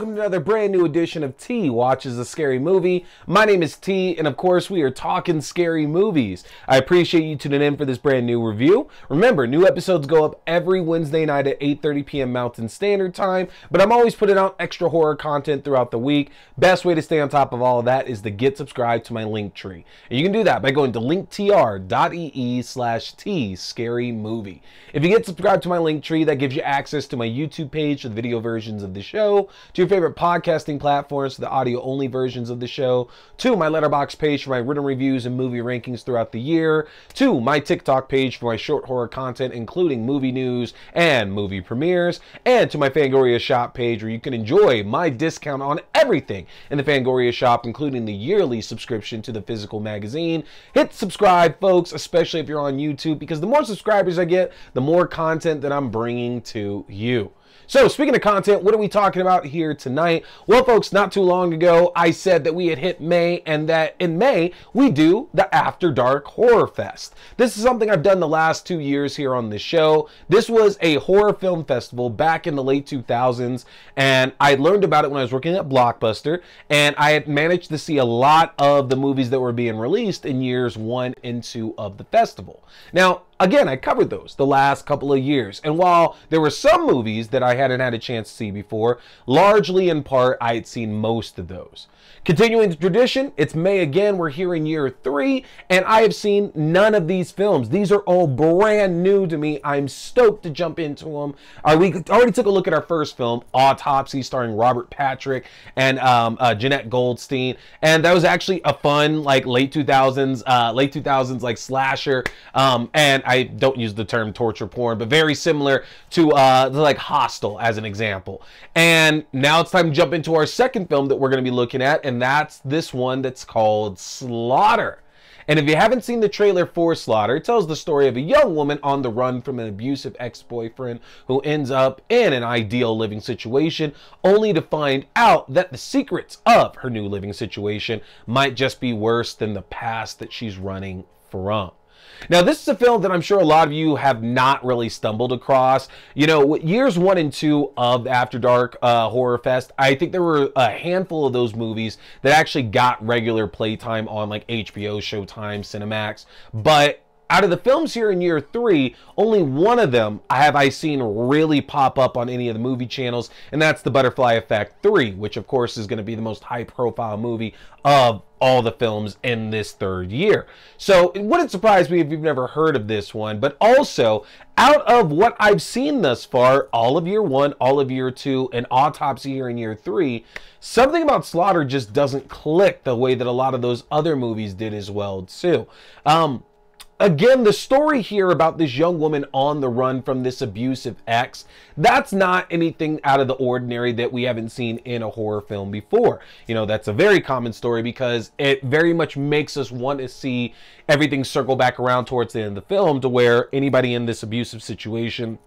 welcome to another brand new edition of T Watches a Scary Movie. My name is T, and of course we are talking scary movies. I appreciate you tuning in for this brand new review. Remember, new episodes go up every Wednesday night at 8:30 p.m. Mountain Standard Time, but I'm always putting out extra horror content throughout the week. Best way to stay on top of all of that is to get subscribed to my Linktree. And you can do that by going to linktr.ee/T Scary Movie. If you get subscribed to my Linktree, that gives you access to my YouTube page for the video versions of the show, to your favorite podcasting platforms for the audio-only versions of the show, to my Letterboxd page for my written reviews and movie rankings throughout the year, to my TikTok page for my short horror content, including movie news and movie premieres, and to my Fangoria shop page where you can enjoy my discount on everything in the Fangoria shop, including the yearly subscription to the physical magazine. Hit subscribe, folks, especially if you're on YouTube, because the more subscribers I get, the more content that I'm bringing to you. So, speaking of content, what are we talking about here tonight? Well, folks, not too long ago, I said that we had hit May, and that in May, we do the After Dark Horrorfest. This is something I've done the last 2 years here on this show. This was a horror film festival back in the late 2000s, and I learned about it when I was working at Blockbuster, and I had managed to see a lot of the movies that were being released in years 1 and 2 of the festival. Now, again, I covered those the last couple of years, and while there were some movies that I hadn't had a chance to see before, largely in part, I had seen most of those. Continuing the tradition, it's May again, we're here in year 3, and I have seen none of these films. These are all brand new to me. I'm stoked to jump into them. We already took a look at our first film, Autopsy, starring Robert Patrick and Jeanette Goldstein, and that was actually a fun, like, late 2000s like slasher, and I don't use the term torture porn, but very similar to like Hostel as an example. And now it's time to jump into our second film that we're going to be looking at, and that's this one that's called Slaughter. And if you haven't seen the trailer for Slaughter, it tells the story of a young woman on the run from an abusive ex-boyfriend who ends up in an ideal living situation, only to find out that the secrets of her new living situation might just be worse than the past that she's running from. Now, this is a film that I'm sure a lot of you have not really stumbled across. You know, years 1 and 2 of After Dark Horrorfest, I think there were a handful of those movies that actually got regular playtime on like HBO, Showtime, Cinemax. But out of the films here in year 3, only one of them have I seen really pop up on any of the movie channels, and that's The Butterfly Effect 3, which of course is going to be the most high-profile movie of all the films in this third year. So it wouldn't surprise me if you've never heard of this one, but also, out of what I've seen thus far, all of year 1, all of year 2, and Autopsy here in year 3, something about Slaughter just doesn't click the way that a lot of those other movies did as well, too. Again, the story here about this young woman on the run from this abusive ex, that's not anything out of the ordinary that we haven't seen in a horror film before. You know, that's a very common story because it very much makes us want to see everything circle back around towards the end of the film to where anybody in this abusive situation,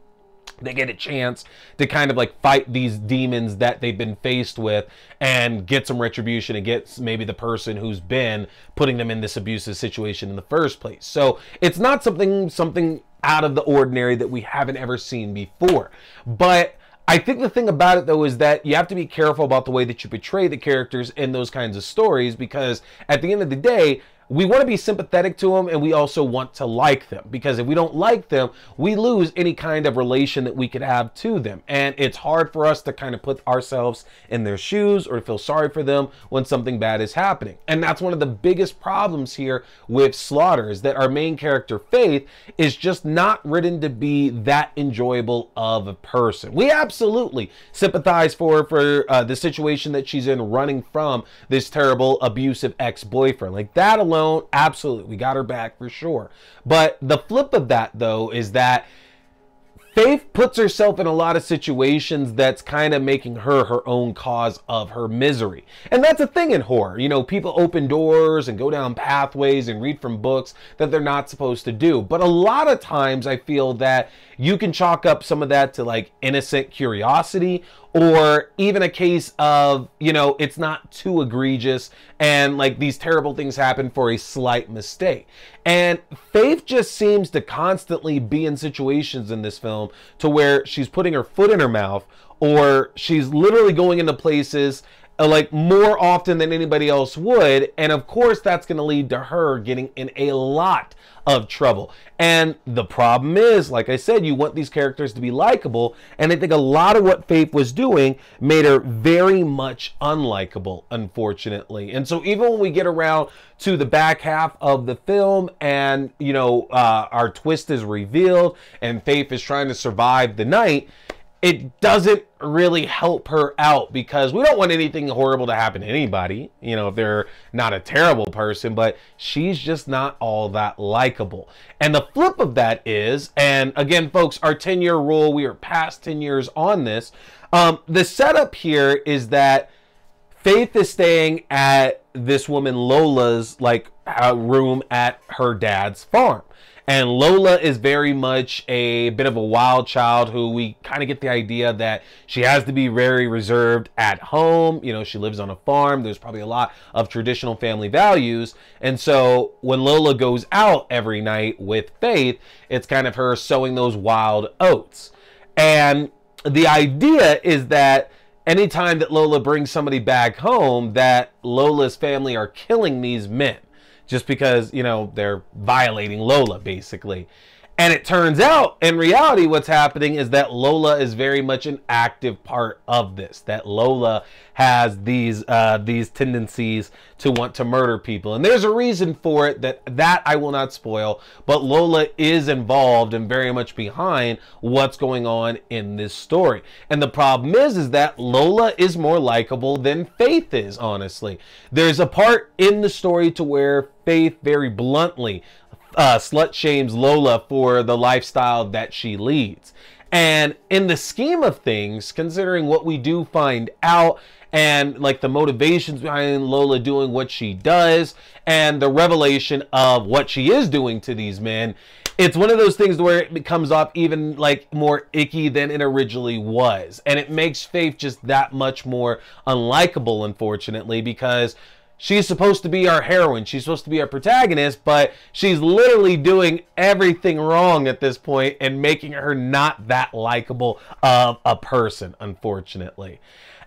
they get a chance to kind of like fight these demons that they've been faced with and get some retribution against maybe the person who's been putting them in this abusive situation in the first place. So it's not something out of the ordinary that we haven't ever seen before. But I think the thing about it, though, is that you have to be careful about the way that you portray the characters in those kinds of stories, because at the end of the day, we want to be sympathetic to them, and we also want to like them, because if we don't like them, we lose any kind of relation that we could have to them. And it's hard for us to kind of put ourselves in their shoes or to feel sorry for them when something bad is happening. And that's one of the biggest problems here with Slaughter, is that our main character, Faith, is just not written to be that enjoyable of a person. We absolutely sympathize for the situation that she's in, running from this terrible abusive ex-boyfriend. Like, that alone, absolutely, we got her back for sure. But the flip of that, though, is that Faith puts herself in a lot of situations that's kind of making her her own cause of her misery. And that's a thing in horror. You know, people open doors and go down pathways and read from books that they're not supposed to do. But a lot of times I feel that you can chalk up some of that to like innocent curiosity, or even a case of, you know, it's not too egregious and like these terrible things happen for a slight mistake. And Faith just seems to constantly be in situations in this film to where she's putting her foot in her mouth, or she's literally going into places like more often than anybody else would, and of course that's going to lead to her getting in a lot of trouble. And the problem is, like I said, you want these characters to be likable, and I think a lot of what Faith was doing made her very much unlikable, unfortunately. And so even when we get around to the back half of the film and, you know, our twist is revealed and Faith is trying to survive the night, it doesn't really help her out, because we don't want anything horrible to happen to anybody, you know, if they're not a terrible person, but she's just not all that likable. And the flip of that is, and again, folks, our 10-year rule, we are past 10 years on this. The setup here is that Faith is staying at this woman Lola's like room at her dad's farm. And Lola is very much a bit of a wild child who we kind of get the idea that she has to be very reserved at home. You know, she lives on a farm. There's probably a lot of traditional family values. And so when Lola goes out every night with Faith, it's kind of her sowing those wild oats. And the idea is that anytime that Lola brings somebody back home, that Lola's family are killing these men. Just because, you know, they're violating Lola, basically. And it turns out, in reality, what's happening is that Lola is very much an active part of this. That Lola has these tendencies to want to murder people. And there's a reason for it that I will not spoil. But Lola is involved and very much behind what's going on in this story. And the problem is that Lola is more likable than Faith is, honestly. There's a part in the story to where Faith very bluntly slut shames Lola for the lifestyle that she leads. And in the scheme of things, considering what we do find out and like the motivations behind Lola doing what she does and the revelation of what she is doing to these men, it's one of those things where it comes off even like more icky than it originally was. And it makes Faith just that much more unlikable, unfortunately, because she's supposed to be our heroine. She's supposed to be our protagonist, but she's literally doing everything wrong at this point and making her not that likable of a person, unfortunately.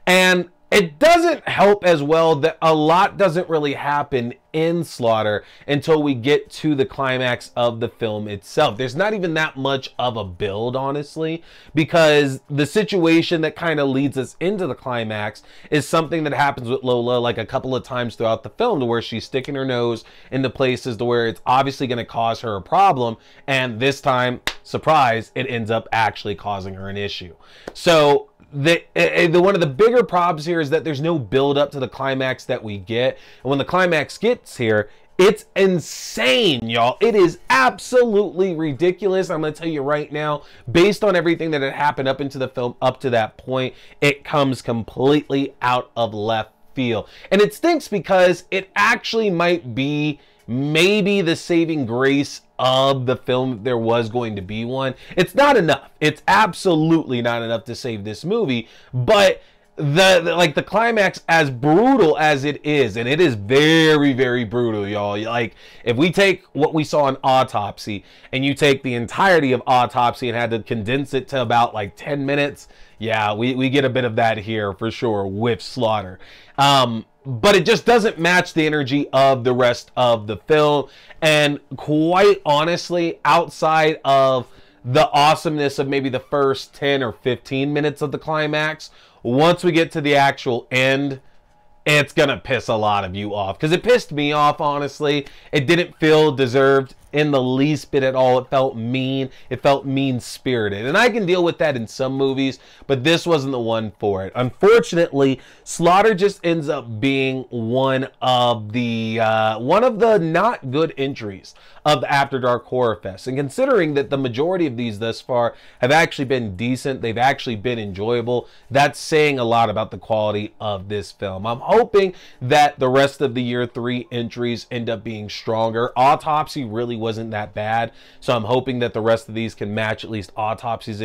And it doesn't help as well that a lot doesn't really happen in Slaughter until we get to the climax of the film itself. There's not even that much of a build, honestly, because the situation that kind of leads us into the climax is something that happens with Lola like a couple of times throughout the film, to where she's sticking her nose into places to where it's obviously going to cause her a problem, and this time, surprise, it ends up actually causing her an issue. So one of the bigger problems here is that there's no build up to the climax that we get. And when the climax gets here, it's insane, y'all. It is absolutely ridiculous. I'm going to tell you right now, based on everything that had happened up into the film up to that point, it comes completely out of left field. And it stinks because it actually might be maybe the saving grace of the film if there was going to be one. It's not enough. It's absolutely not enough to save this movie, but the climax, as brutal as it is, and it is very, very brutal, y'all. Like, if we take what we saw in Autopsy and you take the entirety of Autopsy and had to condense it to about like 10 minutes, yeah, we get a bit of that here for sure with Slaughter. But it just doesn't match the energy of the rest of the film. And quite honestly, outside of the awesomeness of maybe the first 10 or 15 minutes of the climax, once we get to the actual end, it's gonna piss a lot of you off. Because it pissed me off, honestly. It didn't feel deserved in the least bit at all. It felt mean. It felt mean-spirited. And I can deal with that in some movies, but this wasn't the one for it. Unfortunately, Slaughter just ends up being one of the not good entries of the After Dark Horrorfest. And considering that the majority of these thus far have actually been decent, they've actually been enjoyable, that's saying a lot about the quality of this film. I'm hoping that the rest of the year 3 entries end up being stronger. Autopsy really really wasn't that bad. So I'm hoping that the rest of these can match at least Autopsy's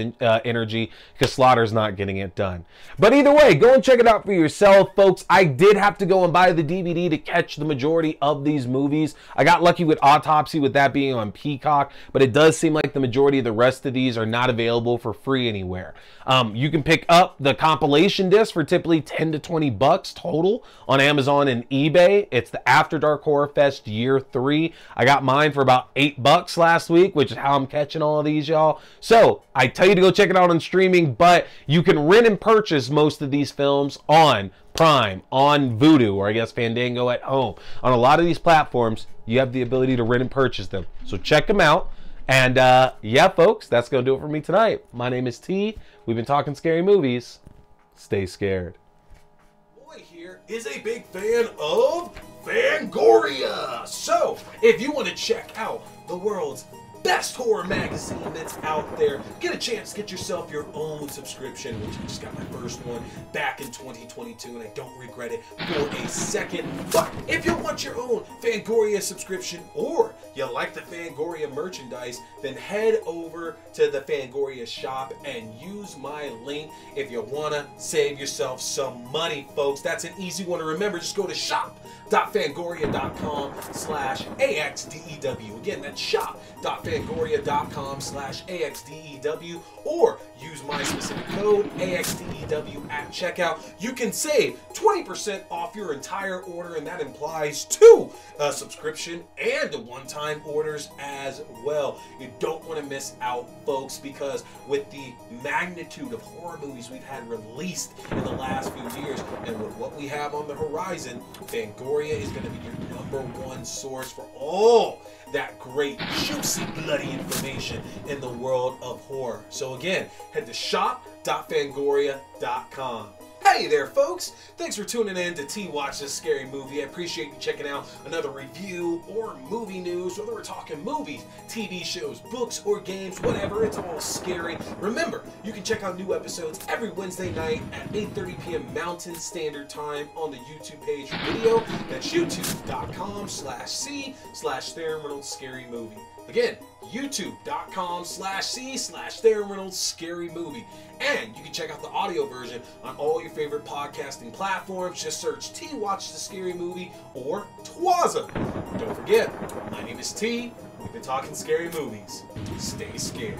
energy, because Slaughter's not getting it done. But either way, go and check it out for yourself, folks. I did have to go and buy the DVD to catch the majority of these movies. I got lucky with Autopsy, with that being on Peacock, but it does seem like the majority of the rest of these are not available for free anywhere. You can pick up the compilation disc for typically 10 to 20 bucks total on Amazon and eBay. It's the After Dark Horrorfest Year 3. I got mine for about 8 bucks last week, which is how I'm catching all of these, y'all. So I tell you to go check it out on streaming, but you can rent and purchase most of these films on Prime, on Vudu, or I guess Fandango at home. On a lot of these platforms, you have the ability to rent and purchase them. So check them out. And yeah, folks, that's going to do it for me tonight. My name is T. We've been talking scary movies. Stay scared. Boy here is a big fan of Fangoria. So, if you want to check out the world's best horror magazine that's out there, get a chance to get yourself your own subscription, which I just got my first one back in 2022, and I don't regret it for a second. But if you want your own Fangoria subscription, or you like the Fangoria merchandise, then head over to the Fangoria shop and use my link if you want to save yourself some money, folks. That's an easy one to remember. Just go to shop.fangoria.com/AXDEW. Again, that's shop.fangoria.com/AXDEW, or use my specific code AXDEW at checkout. You can save 20% off your entire order, and that implies 2 subscription and one-time orders as well. You don't want to miss out, folks, because with the magnitude of horror movies we've had released in the last few years, and with what we have on the horizon, Fangoria is going to be your #1 source for all that great, juicy, bloody information in the world of horror. So again, head to shop.fangoria.com. Hey there, folks! Thanks for tuning in to T Watch This Scary Movie. I appreciate you checking out another review or movie news, whether we're talking movies, TV shows, books, or games, whatever. It's all scary. Remember, you can check out new episodes every Wednesday night at 8:30 p.m. Mountain Standard Time on the YouTube page for video. That's youtube.com/C/Theron Reynolds Scary Movie. Again, youtube.com/C/Theron Reynolds Scary Movie. And you can check out the audio version on all your favorite podcasting platforms. Just search T Watch the Scary Movie or Twaza. Don't forget, my name is T. We've been talking scary movies. Stay scared.